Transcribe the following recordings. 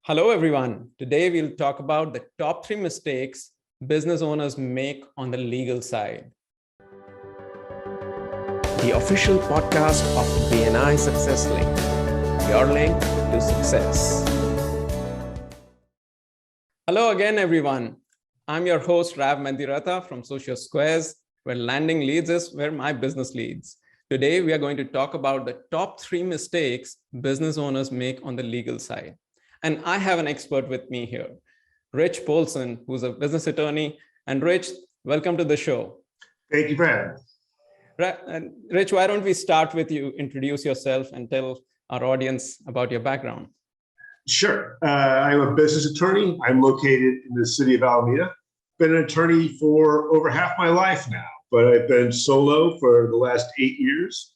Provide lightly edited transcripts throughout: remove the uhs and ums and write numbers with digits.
Hello, everyone. Today, we'll talk about the top 3 mistakes business owners make on the legal side. The official podcast of BNI Success Link, your link to success. Hello again, everyone. I'm your host, Rav Mandiratha from Social Squares, where landing leads is where my business leads. Today, we are going to talk about the top 3 mistakes business owners make on the legal side. And I have an expert with me here, Rich Polson, who's a business attorney. And Rich, welcome to the show. Thank you for having me. And Rich, why don't we start with you, introduce yourself and tell our audience about your background? Sure. I'm a business attorney. I'm located in the city of Alameda. Been an attorney for over half my life now, but I've been solo for the last 8 years.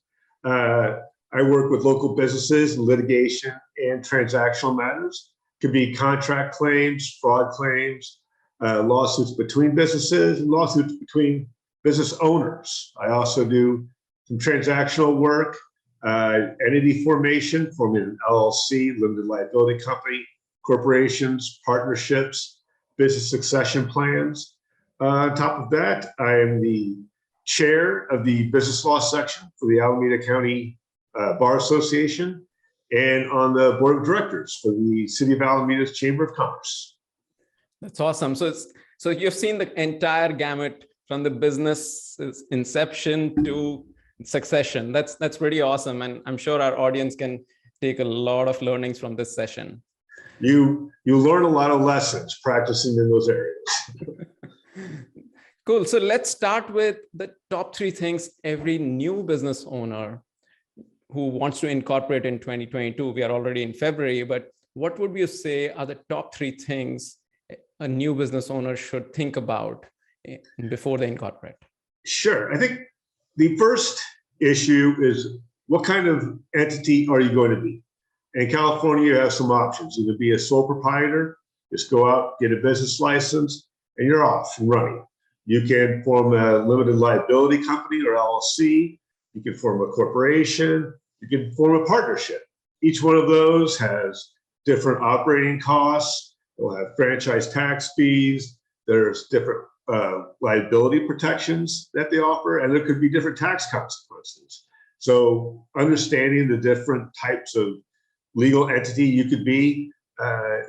I work with local businesses, litigation, and transactional matters. Could be contract claims, fraud claims, lawsuits between businesses, and lawsuits between business owners. I also do some transactional work, entity formation, forming an LLC, limited liability company, corporations, partnerships, business succession plans. On top of that, I am the chair of the business law section for the Alameda County Bar Association, and on the board of directors for the City of Alameda's Chamber of Commerce. That's awesome. So you've seen the entire gamut from the business inception to succession. That's pretty awesome, and I'm sure our audience can take a lot of learnings from this session. You learn a lot of lessons practicing in those areas. Cool. So let's start with the top 3 things every new business owner who wants to incorporate in 2022. We are already in February, but what would you say are the top 3 things a new business owner should think about before they incorporate? Sure. I think the first issue is, what kind of entity are you going to be? In California, you have some options. You could be a sole proprietor, just go out, get a business license, and you're off and running. You can form a limited liability company or LLC. You can form a corporation. You can form a partnership. Each one of those has different operating costs. They'll have franchise tax fees. There's different liability protections that they offer, and there could be different tax consequences. So understanding the different types of legal entity you could be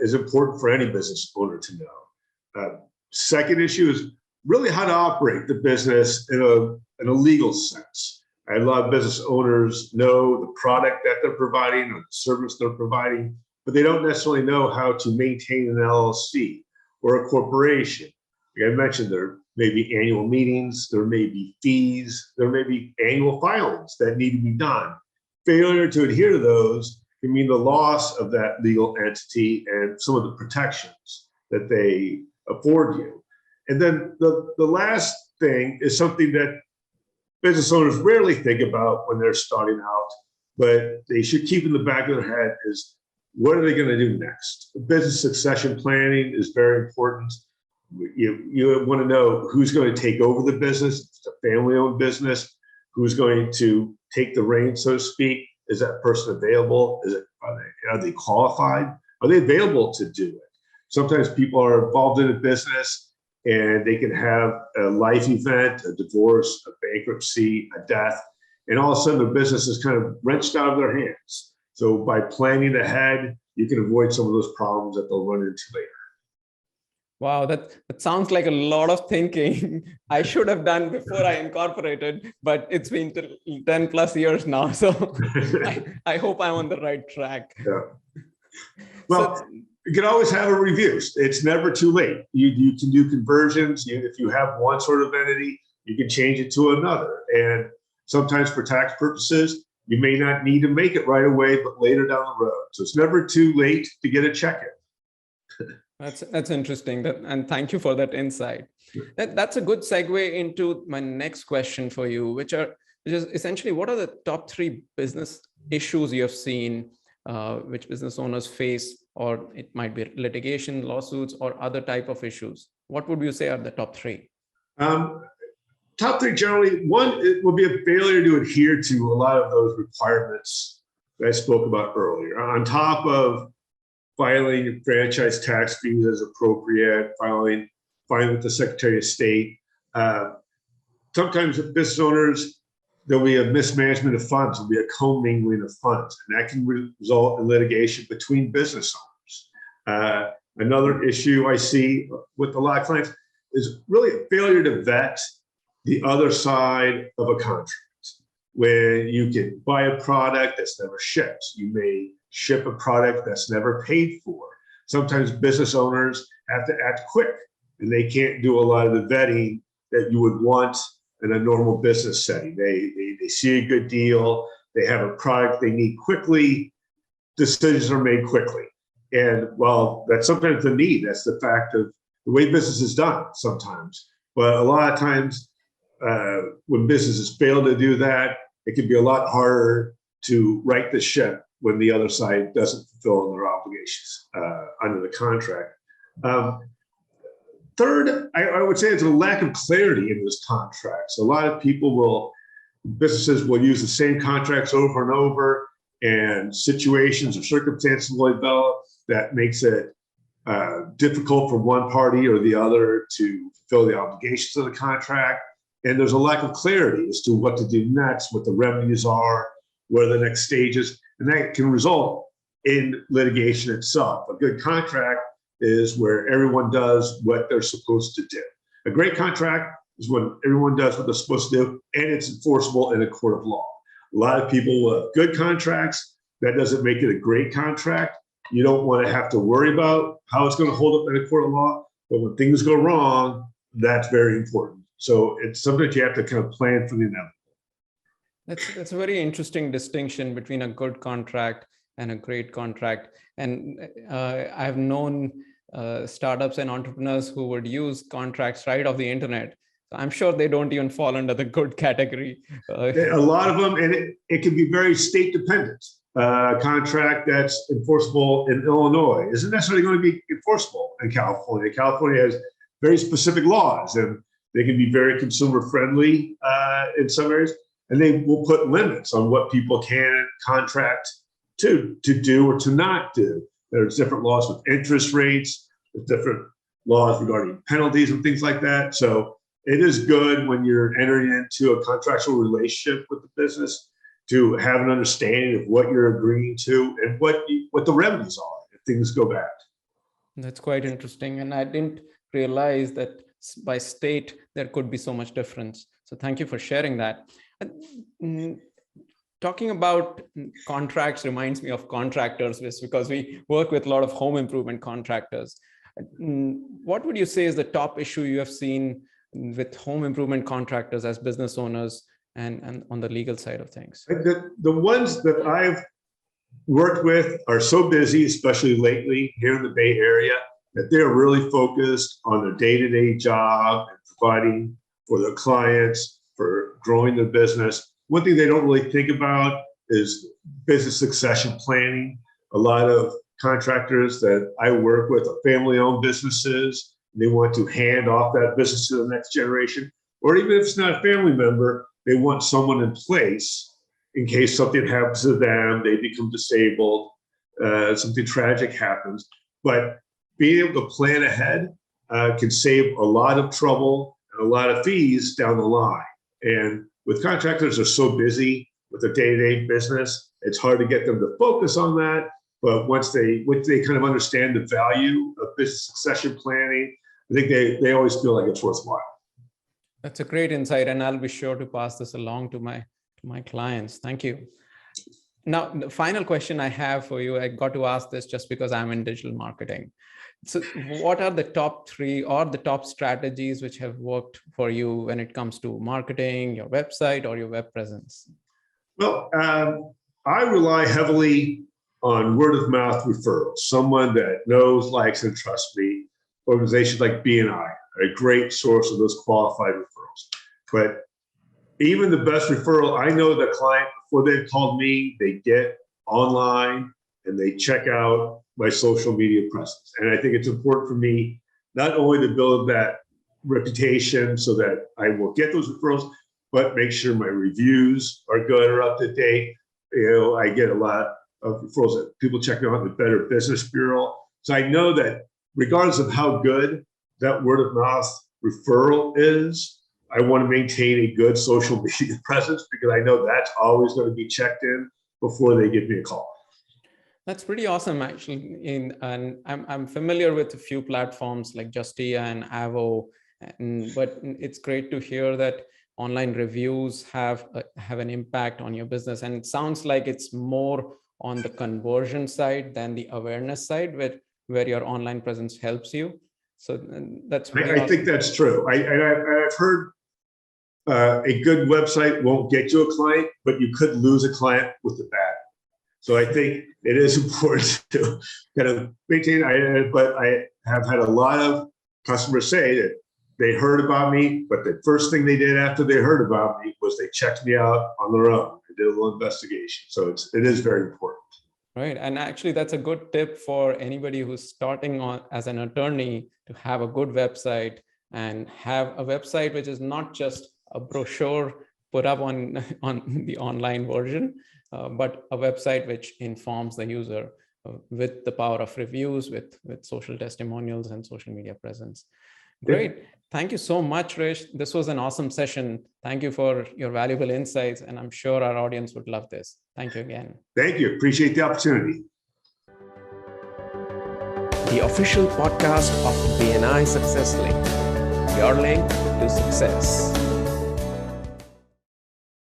is important for any business owner to know. Second issue is really how to operate the business in a legal sense. A lot of business owners know the product that they're providing or the service they're providing, but they don't necessarily know how to maintain an LLC or a corporation. Like I mentioned, there may be annual meetings, there may be fees, there may be annual filings that need to be done. Failure to adhere to those can mean the loss of that legal entity and some of the protections that they afford you. And then the last thing is something that business owners rarely think about when they're starting out, but they should keep in the back of their head is, what are they going to do next? Business succession planning is very important. You want to know who's going to take over the business. If it's a family-owned business, who's going to take the reins, so to speak. Is that person available? Are they qualified? Are they available to do it? Sometimes people are involved in a business and they can have a life event, a divorce, a bankruptcy, a death, and all of a sudden the business is kind of wrenched out of their hands. So by planning ahead, you can avoid some of those problems that they'll run into later. Wow, that sounds like a lot of thinking I should have done before I incorporated, but it's been 10 plus years now. So I hope I'm on the right track. Yeah. Well, you can always have a review. It's never too late. You can do conversions. If you have one sort of entity, you can change it to another. And sometimes for tax purposes, you may not need to make it right away, but later down the road. So it's never too late to get a check-in. That's interesting. And thank you for that insight. That's a good segue into my next question for you, which is essentially, what are the top 3 business issues you have seen which business owners face, or it might be litigation, lawsuits, or other type of issues? What would you say are the top 3? Top 3 generally, one, it will be a failure to adhere to a lot of those requirements that I spoke about earlier. On top of filing franchise tax fees as appropriate, filing with the Secretary of State. Sometimes business owners, there'll be a mismanagement of funds, there'll be a commingling of funds, and that can result in litigation between business owners. Another issue I see with a lot of clients is really a failure to vet the other side of a contract. When you can buy a product that's never shipped, you may ship a product that's never paid for. Sometimes business owners have to act quick, and they can't do a lot of the vetting that you would want in a normal business setting. They see a good deal, they have a product they need quickly, decisions are made quickly. And well, that's sometimes the need. That's the fact of the way business is done sometimes. But a lot of times when businesses fail to do that, it can be a lot harder to right the ship when the other side doesn't fulfill their obligations under the contract. Third, I would say it's a lack of clarity in those contracts. A lot of businesses will use the same contracts over and over, and situations or circumstances will develop that makes it difficult for one party or the other to fulfill the obligations of the contract. And there's a lack of clarity as to what to do next, what the revenues are, what are the next stages, and that can result in litigation itself. A good contract is where everyone does what they're supposed to do. A great contract is when everyone does what they're supposed to do, and it's enforceable in a court of law. A lot of people will have good contracts. That doesn't make it a great contract. You don't want to have to worry about how it's going to hold up in a court of law, but when things go wrong, that's very important. So it's something that you have to kind of plan for the inevitable. That's a very interesting distinction between a good contract and a great contract. And I've known startups and entrepreneurs who would use contracts right off the internet. So I'm sure they don't even fall under the good category. A lot of them, and it can be very state dependent. A contract that's enforceable in Illinois isn't necessarily going to be enforceable in California. California has very specific laws, and they can be very consumer friendly in some areas, and they will put limits on what people can contract to do or to not do. There's different laws with interest rates, there's different laws regarding penalties and things like that. So it is good when you're entering into a contractual relationship with the business to have an understanding of what you're agreeing to and what the revenues are if things go bad. That's quite interesting. And I didn't realize that by state, there could be so much difference. So thank you for sharing that. Talking about contracts reminds me of contractors, because we work with a lot of home improvement contractors. What would you say is the top issue you have seen with home improvement contractors as business owners and on the legal side of things? The ones that I've worked with are so busy, especially lately here in the Bay Area, that they're really focused on their day-to-day job and providing for their clients, for growing their business. One thing they don't really think about is business succession planning. A lot of contractors that I work with are family-owned businesses. They want to hand off that business to the next generation, or even if it's not a family member, they want someone in place in case something happens to them, they become disabled, something tragic happens. But being able to plan ahead can save a lot of trouble and a lot of fees down the line. And with contractors, they're so busy with their day-to-day business, it's hard to get them to focus on that. But once they kind of understand the value of business succession planning, I think they always feel like it's worthwhile. That's a great insight, and I'll be sure to pass this along to my clients. Thank you. Now, the final question I have for you, I got to ask this just because I'm in digital marketing. So what are the top 3 or the top strategies which have worked for you when it comes to marketing, your website, or your web presence? Well, I rely heavily on word of mouth referrals. Someone that knows, likes, and trusts me. Organizations like BNI are a great source of those qualified referrals. But even the best referral, I know the client, before they've called me, they get online and they check out my social media presence. And I think it's important for me not only to build that reputation so that I will get those referrals, but make sure my reviews are good or up to date. I get a lot of referrals. People check me out the Better Business Bureau. So I know that regardless of how good that word of mouth referral is, I want to maintain a good social media presence because I know that's always going to be checked in before they give me a call. That's pretty awesome, actually. And I'm familiar with a few platforms like Justia and Avo, but it's great to hear that online reviews have an impact on your business. And it sounds like it's more on the conversion side than the awareness side, where your online presence helps you. So that's pretty awesome. I think that's true. I've heard a good website won't get you a client, but you could lose a client with a bad. So I think it is important to kind of maintain. But I have had a lot of customers say that they heard about me, but the first thing they did after they heard about me was they checked me out on their own. They did a little investigation. So it is very important. Right. And actually, that's a good tip for anybody who's starting on as an attorney to have a good website and have a website which is not just a brochure put up on the online version, but a website which informs the user with the power of reviews, with social testimonials and social media presence. Great. Thank you so much, Rich. This was an awesome session. Thank you for your valuable insights, and I'm sure our audience would love this. Thank you again. Thank you. Appreciate the opportunity. The official podcast of BNI Success Link, your link to success.